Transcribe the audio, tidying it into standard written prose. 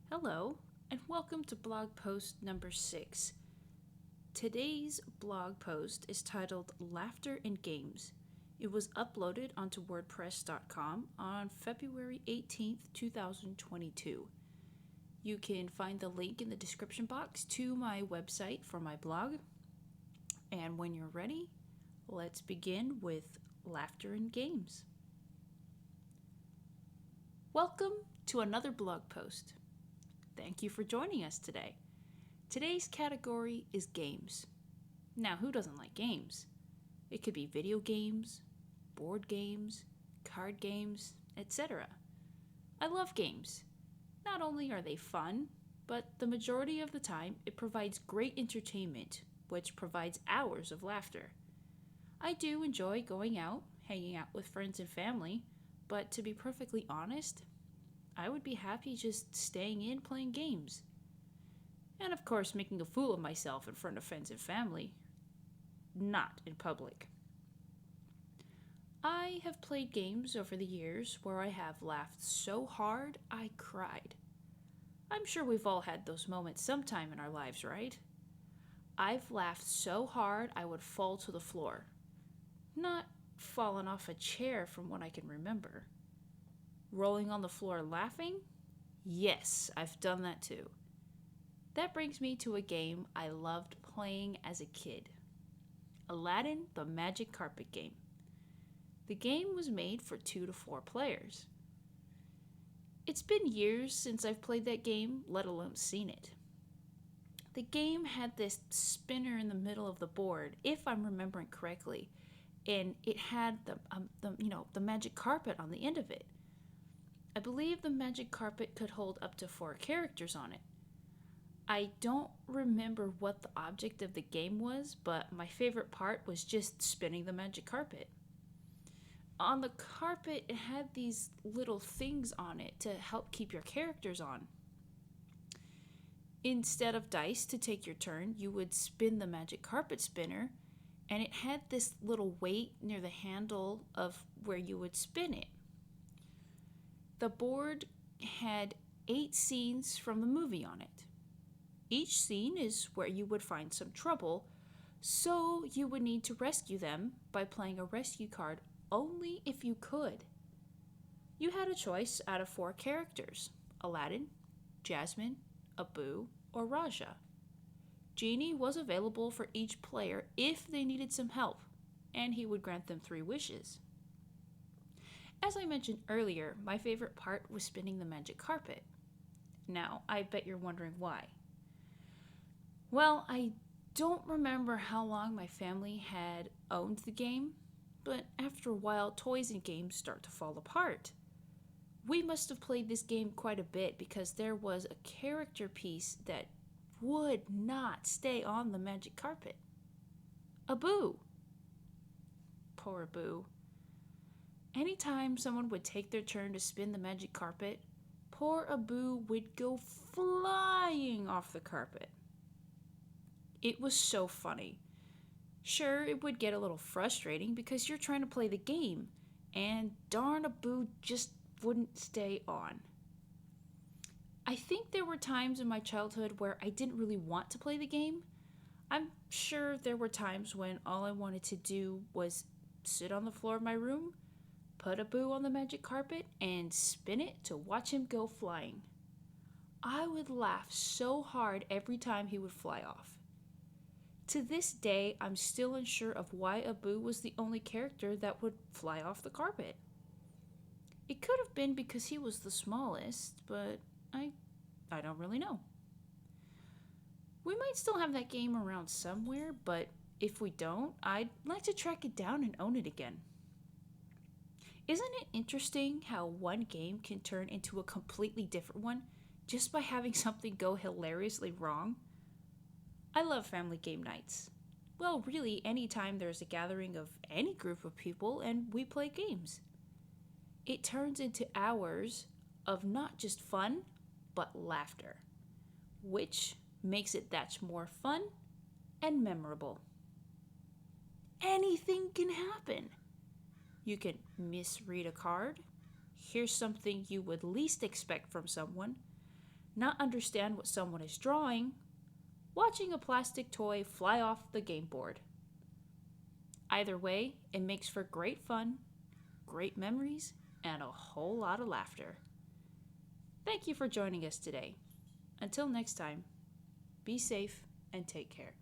Hello, and welcome to blog post number 6. Today's blog post is titled Laughter in Games. It was uploaded onto WordPress.com on February 18th, 2022. You can find the link in the description box to my website for my blog. And when you're ready, let's begin with Laughter in Games. Welcome to another blog post. Thank you for joining us today. Today's category is games. Now, who doesn't like games? It could be video games, board games, card games, etc. I love games. Not only are they fun, but the majority of the time it provides great entertainment, which provides hours of laughter. I do enjoy going out, hanging out with friends and family, but to be perfectly honest, I would be happy just staying in playing games. And of course, making a fool of myself in front of friends and family. Not in public. I have played games over the years where I have laughed so hard I cried. I'm sure we've all had those moments sometime in our lives, right? I've laughed so hard I would fall to the floor. Not fallen off a chair from what I can remember. Rolling on the floor laughing? Yes, I've done that too. That brings me to a game I loved playing as a kid. Aladdin, the Magic Carpet Game. The game was made for 2 to 4 players. It's been years since I've played that game, let alone seen it. The game had this spinner in the middle of the board, if I'm remembering correctly, and it had the magic carpet on the end of it. I believe the magic carpet could hold up to 4 characters on it. I don't remember what the object of the game was, but my favorite part was just spinning the magic carpet. On the carpet, it had these little things on it to help keep your characters on. Instead of dice to take your turn, you would spin the magic carpet spinner, and it had this little weight near the handle of where you would spin it. The board had 8 scenes from the movie on it. Each scene is where you would find some trouble, so you would need to rescue them by playing a rescue card only if you could. You had a choice out of 4 characters: Aladdin, Jasmine, Abu, or Raja. Genie was available for each player if they needed some help, and he would grant them 3 wishes. As I mentioned earlier, my favorite part was spinning the magic carpet. Now, I bet you're wondering why. Well, I don't remember how long my family had owned the game, but after a while, toys and games start to fall apart. We must have played this game quite a bit because there was a character piece that would not stay on the magic carpet. Abu. Poor Abu. Anytime someone would take their turn to spin the magic carpet, poor Abu would go flying off the carpet. It was so funny. Sure, it would get a little frustrating because you're trying to play the game, and darn Abu just wouldn't stay on. I think there were times in my childhood where I didn't really want to play the game. I'm sure there were times when all I wanted to do was sit on the floor of my room, put Abu on the magic carpet, and spin it to watch him go flying. I would laugh so hard every time he would fly off. To this day, I'm still unsure of why Abu was the only character that would fly off the carpet. It could have been because he was the smallest, but I don't really know. We might still have that game around somewhere, but if we don't, I'd like to track it down and own it again. Isn't it interesting how one game can turn into a completely different one just by having something go hilariously wrong? I love family game nights. Well, really, anytime there's a gathering of any group of people and we play games. It turns into hours of not just fun, but laughter, which makes it that more fun and memorable. Anything can happen. You can misread a card, hear something you would least expect from someone, not understand what someone is drawing, watching a plastic toy fly off the game board. Either way, it makes for great fun, great memories, and a whole lot of laughter. Thank you for joining us today. Until next time, be safe and take care.